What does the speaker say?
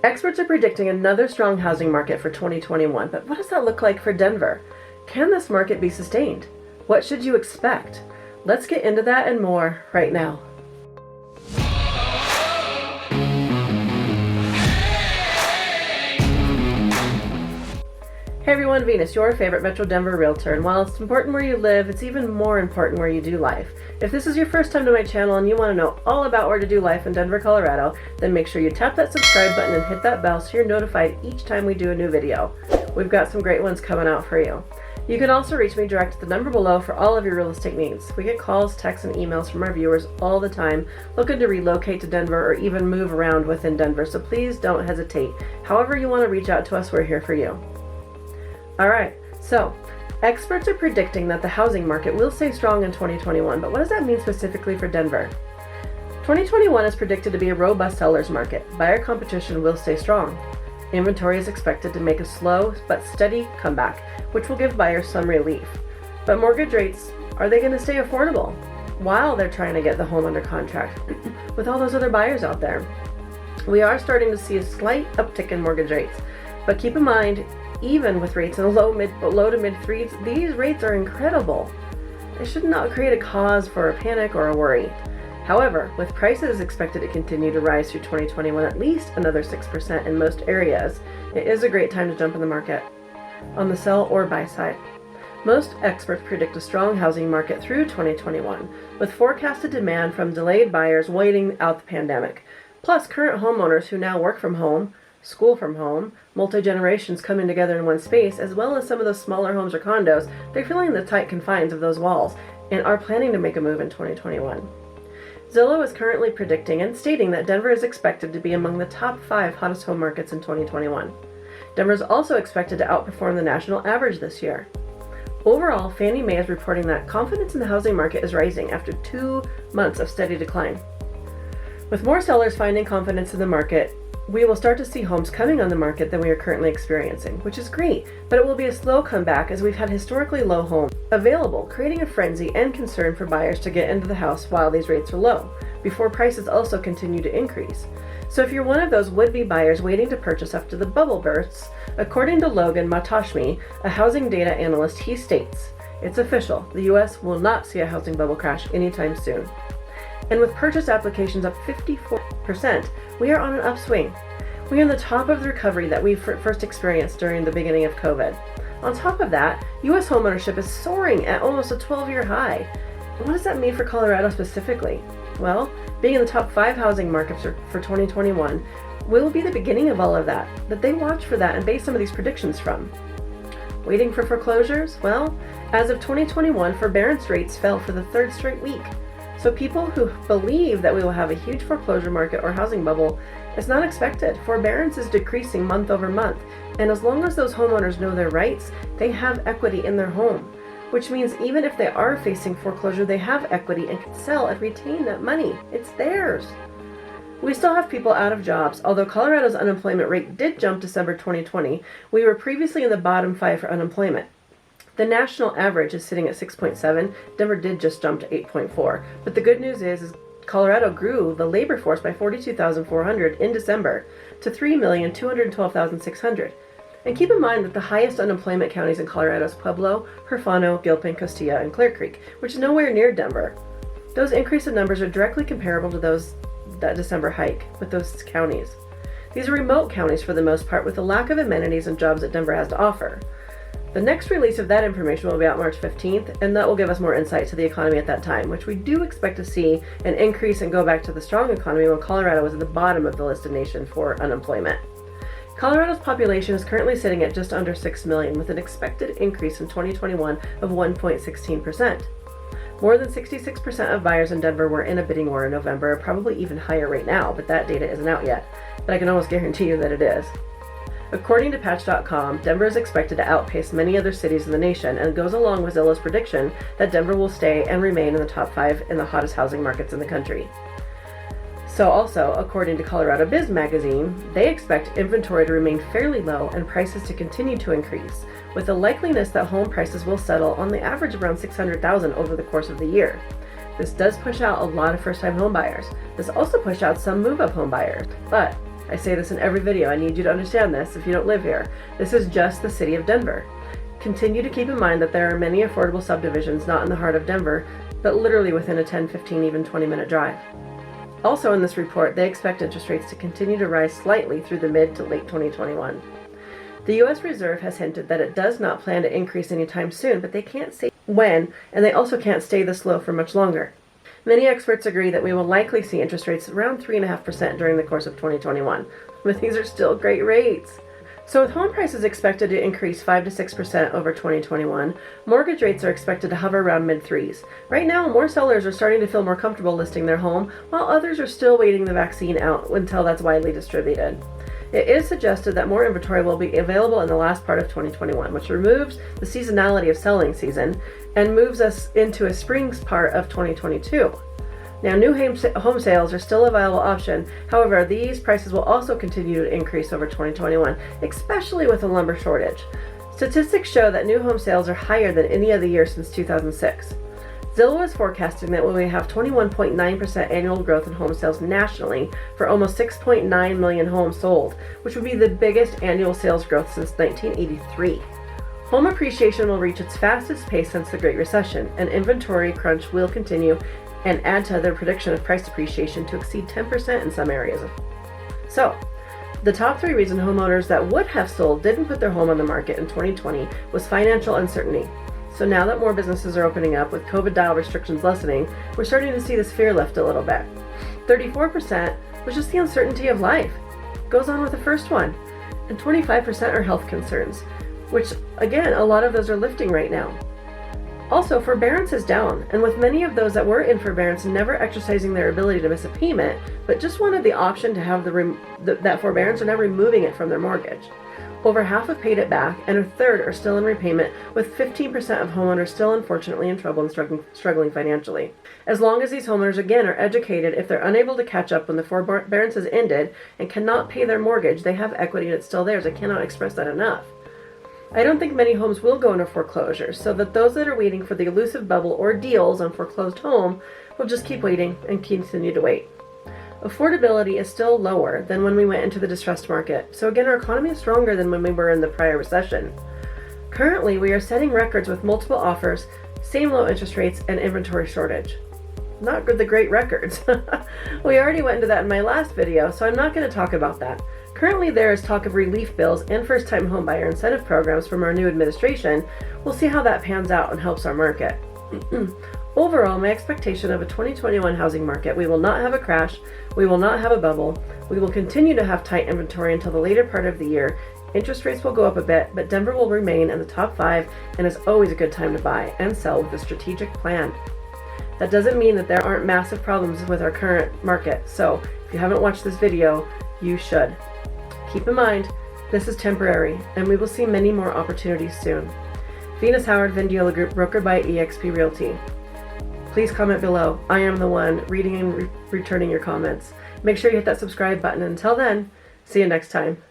Experts are predicting another strong housing market for 2021, but what does that look like for Denver? Can this market be sustained? What should you expect? Let's get into that and more right now. Hey everyone, Venus, your favorite Metro Denver realtor, and while it's important where you live, it's even more important where you do life. If this is your first time to my channel and you want to know all about where to do life in Denver, Colorado, then make sure you tap that subscribe button and hit that bell so you're notified each time we do a new video. We've got some great ones coming out for you. You can also reach me direct at the number below for all of your real estate needs. We get calls, texts, and emails from our viewers all the time looking to relocate to Denver or even move around within Denver, so please don't hesitate. However you want to reach out to us, we're here for you. Alright, so experts are predicting that the housing market will stay strong in 2021, but what does that mean specifically for Denver? 2021 is predicted to be a robust seller's market. Buyer competition will stay strong. Inventory is expected to make a slow but steady comeback, which will give buyers some relief. But mortgage rates, are they going to stay affordable while they're trying to get the home under contract with all those other buyers out there? We are starting to see a slight uptick in mortgage rates, but keep in mind, even with rates in the low to mid threes, these rates are incredible. It should not create a cause for a panic or a worry. However, with prices expected to continue to rise through 2021 at least another 6% in most areas, it is a great time to jump in the market on the sell or buy side. Most experts predict a strong housing market through 2021, with forecasted demand from delayed buyers waiting out the pandemic, plus current homeowners who now work from home, school from home, multi-generations coming together in one space, as well as some of those smaller homes or condos. They're feeling the tight confines of those walls and are planning to make a move in 2021. Zillow is currently predicting and stating that Denver is expected to be among the top 5 hottest home markets in 2021. Denver is also expected to outperform the national average this year. Overall, Fannie Mae is reporting that confidence in the housing market is rising after 2 months of steady decline. With more sellers finding confidence in the market, we will start to see homes coming on the market than we are currently experiencing, which is great, but it will be a slow comeback as we've had historically low homes available, creating a frenzy and concern for buyers to get into the house while these rates are low, before prices also continue to increase. So if you're one of those would-be buyers waiting to purchase after the bubble bursts, according to Logan Matashmi, a housing data analyst, he states, "It's official, the US will not see a housing bubble crash anytime soon." And with purchase applications up 54%, we are on an upswing. We are on the top of the recovery that we first experienced during the beginning of COVID. On top of that, U.S. homeownership is soaring at almost a 12-year high. What does that mean for Colorado specifically? Well, being in the top 5 housing markets for 2021 will be the beginning of all of that they watch for that and base some of these predictions from. Waiting for foreclosures? Well, as of 2021, forbearance rates fell for the 3rd straight week. So people who believe that we will have a huge foreclosure market or housing bubble, it's not expected. Forbearance is decreasing month over month. And as long as those homeowners know their rights, they have equity in their home, which means even if they are facing foreclosure, they have equity and can sell and retain that money. It's theirs. We still have people out of jobs. Although Colorado's unemployment rate did jump December 2020, we were previously in the bottom 5 for unemployment. The national average is sitting at 6.7. Denver did just jump to 8.4. But the good news is Colorado grew the labor force by 42,400 in December to 3,212,600. And keep in mind that the highest unemployment counties in Colorado is Pueblo, Herfano, Gilpin, Costilla, and Clear Creek, which is nowhere near Denver. Those increase in numbers are directly comparable to that December hike with those counties. These are remote counties for the most part, with a lack of amenities and jobs that Denver has to offer. The next release of that information will be out March 15th, and that will give us more insight to the economy at that time, which we do expect to see an increase and go back to the strong economy when Colorado was at the bottom of the listed nation for unemployment. Colorado's population is currently sitting at just under 6 million, with an expected increase in 2021 of 1.16%. More than 66% of buyers in Denver were in a bidding war in November, probably even higher right now, but that data isn't out yet. But I can almost guarantee you that it is. According to Patch.com, Denver is expected to outpace many other cities in the nation and goes along with Zillow's prediction that Denver will stay and remain in the top 5 in the hottest housing markets in the country. So also, according to Colorado Biz Magazine, they expect inventory to remain fairly low and prices to continue to increase, with the likeliness that home prices will settle on the average around $600,000 over the course of the year. This does push out a lot of first-time home buyers. This also pushed out some move-up home buyers. But I say this in every video. I need you to understand this if you don't live here. This is just the city of Denver. Continue to keep in mind that there are many affordable subdivisions not in the heart of Denver, but literally within a 10, 15, even 20-minute drive. Also in this report, they expect interest rates to continue to rise slightly through the mid to late 2021. The U.S. Reserve has hinted that it does not plan to increase anytime soon, but they can't say when, and they also can't stay this low for much longer. Many experts agree that we will likely see interest rates around 3.5% during the course of 2021, but these are still great rates. So with home prices expected to increase 5 to 6% over 2021, mortgage rates are expected to hover around mid-threes. Right now, more sellers are starting to feel more comfortable listing their home, while others are still waiting the vaccine out until that's widely distributed. It is suggested that more inventory will be available in the last part of 2021, which removes the seasonality of selling season and moves us into a spring part of 2022. Now, new home sales are still a viable option. However, these prices will also continue to increase over 2021, especially with a lumber shortage. Statistics show that new home sales are higher than any other year since 2006. Zillow is forecasting that we have 21.9% annual growth in home sales nationally for almost 6.9 million homes sold, which would be the biggest annual sales growth since 1983. Home appreciation will reach its fastest pace since the Great Recession, and inventory crunch will continue and add to their prediction of price appreciation to exceed 10% in some areas. So, the top 3 reasons homeowners that would have sold didn't put their home on the market in 2020 was financial uncertainty. So now that more businesses are opening up with COVID-style restrictions lessening, we're starting to see this fear lift a little bit. 34% was just the uncertainty of life. Goes on with the first one. And 25% are health concerns, which again, a lot of those are lifting right now. Also, forbearance is down, and with many of those that were in forbearance never exercising their ability to miss a payment, but just wanted the option to have that forbearance, are now removing it from their mortgage. Over half have paid it back, and a third are still in repayment, with 15% of homeowners still unfortunately in trouble and struggling financially. As long as these homeowners, again, are educated, if they're unable to catch up when the forbearance has ended and cannot pay their mortgage, they have equity and it's still theirs. I cannot express that enough. I don't think many homes will go into foreclosure, so that those that are waiting for the elusive bubble or deals on foreclosed home will just keep waiting and continue to wait. Affordability is still lower than when we went into the distressed market, so again, our economy is stronger than when we were in the prior recession. Currently, we are setting records with multiple offers, same low interest rates, and inventory shortage. Not the great records. We already went into that in my last video, so I'm not going to talk about that. Currently, there is talk of relief bills and first-time homebuyer incentive programs from our new administration. We'll see how that pans out and helps our market. Overall, my expectation of a 2021 housing market: we will not have a crash, we will not have a bubble, we will continue to have tight inventory until the later part of the year, interest rates will go up a bit, but Denver will remain in the top 5 and is always a good time to buy and sell with a strategic plan. That doesn't mean that there aren't massive problems with our current market, so if you haven't watched this video, you should. Keep in mind, this is temporary, and we will see many more opportunities soon. Venus Howard, Vindiola Group, brokered by eXp Realty. Please comment below. I am the one reading and returning your comments. Make sure you hit that subscribe button. Until then, see you next time.